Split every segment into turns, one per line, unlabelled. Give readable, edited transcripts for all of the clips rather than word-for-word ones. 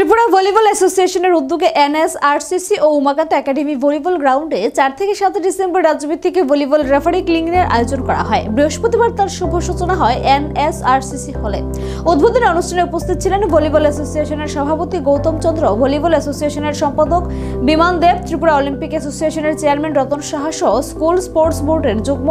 Tripura volleyball অ্যাসোসিয়েশনের উদ্যোগে NSRCC ও Umakanta academy volleyball গ্রাউন্ডে 4 থেকে 7 ডিসেম্বর রাজ্যভিত্তিক ভলিবল রেফারি ক্লিনিংয়ের আয়োজন করা হয়। বৃহস্পতিবার তার শুভ সূচনা হয় এনএসআরসিসি হলে। উদ্বোধনী অনুষ্ঠানে উপস্থিত ছিলেন ভলিবল অ্যাসোসিয়েশনের সভাপতি গৌতম চন্দ্র, ভলিবল অ্যাসোসিয়েশনের সম্পাদক বিমান দেব, ত্রিপুরা অলিম্পিক অ্যাসোসিয়েশনের চেয়ারম্যান রতন সাহা সহ স্কুল স্পোর্টস বোর্ডের যুগ্ম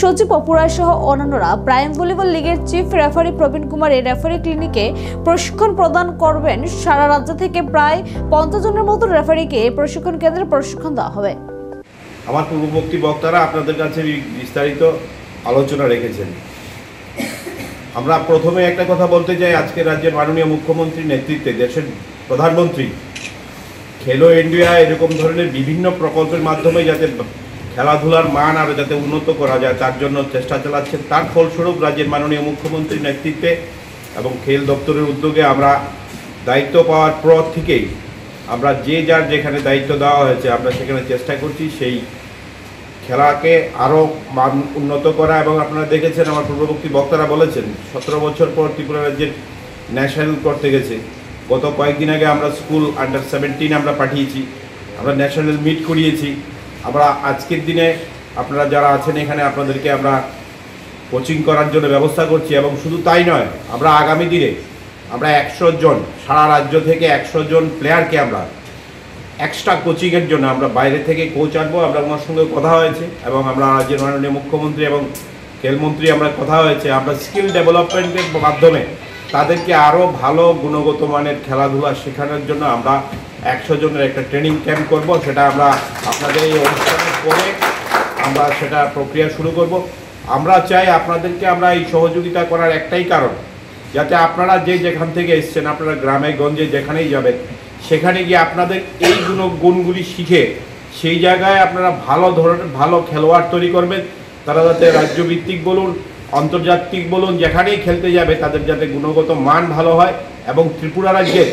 সচিব অপুরায় সহ অন্যান্যরা। প্রাইম ভলিবল লিগের চিফ রেফারি প্রবীণ কুমার এই রেফারি ক্লিনিকে প্রশিক্ষণ প্রদান করবেন। সারা রাজ্য থেকে প্রায় 50 জনের মতো রেফারিকে প্রশিক্ষণ কেন্দ্রে প্রশিক্ষণ দেওয়া হবে।
আমার পূর্ববর্তী বক্তারা আপনাদের কাছে বিস্তারিত আলোচনা রেখেছেন। আমরা প্রথমে একটা কথা বলতে চাই, আজকে রাজ্যের মাননীয় মুখ্যমন্ত্রীর নেতৃত্বে দেশের প্রধানমন্ত্রী খেলো ইন্ডিয়া এরকম ধরনের বিভিন্ন প্রকল্পের মাধ্যমে যাতে খেলাধুলার মান আরও যাতে উন্নত করা যায় তার জন্য চেষ্টা চালাচ্ছেন। তার ফলস্বরূপ রাজ্যের মাননীয় মুখ্যমন্ত্রীর নেতৃত্বে এবং খেল দপ্তরের উদ্যোগে আমরা দায়িত্ব পাওয়ার পর থেকেই আমরা যে যার যেখানে দায়িত্ব দেওয়া হয়েছে আমরা সেখানে চেষ্টা করছি সেই খেলাকে আরও মান উন্নত করা। এবং আপনারা দেখেছেন, আমার পূর্ববর্তী বক্তারা বলেছেন 17 বছর পর ত্রিপুরা রাজ্যের ন্যাশনাল করতে গেছে। গত কয়েকদিন আগে আমরা স্কুল আন্ডার 17 আমরা পাঠিয়েছি, আমরা ন্যাশনাল মিট করিয়েছি। আমরা আজকের দিনে আপনারা যারা আছেন এখানে আপনাদেরকে আমরা কোচিং করার জন্য ব্যবস্থা করছি। এবং শুধু তাই নয়, আমরা আগামী দিনে আমরা 100 জন সারা রাজ্য থেকে 100 জন প্লেয়ারকে আমরা এক্সট্রা কোচিংয়ের জন্য আমরা বাইরে থেকে কোচ আনবো। আমরা ওনার সঙ্গে কথা হয়েছে এবং আমরা রাজ্যের মাননীয় মুখ্যমন্ত্রী এবং খেলমন্ত্রী আমরা কথা হয়েছে, আমরা স্কিল ডেভেলপমেন্টের মাধ্যমে তাদেরকে আরও ভালো গুণগত মানের খেলাধুলা শেখানোর জন্য আমরা 100 জনের একটা ট্রেনিং ক্যাম্প করব। সেটা আমরা আপনাদের এই অনুষ্ঠানের পরে আমরা সেটা প্রক্রিয়া শুরু করব। আমরা চাই আপনাদেরকে আমরা এই সহযোগিতা করার একটাই কারণ, যাতে আপনারা যে যেখান থেকে এসছেন, আপনারা গ্রামে গঞ্জে যেখানেই যাবেন সেখানে গিয়ে আপনাদের এই গুণগুলি শিখে সেই জায়গায় আপনারা ভালো ধরনের ভালো খেলোয়াড় তৈরি করবেন। তারা যাতে রাজ্যভিত্তিক বলুন আন্তর্জাতিক বলুন যেখানেই খেলতে যাবে তাদের যাতে গুণগত মান ভালো হয় এবং ত্রিপুরা রাজ্যের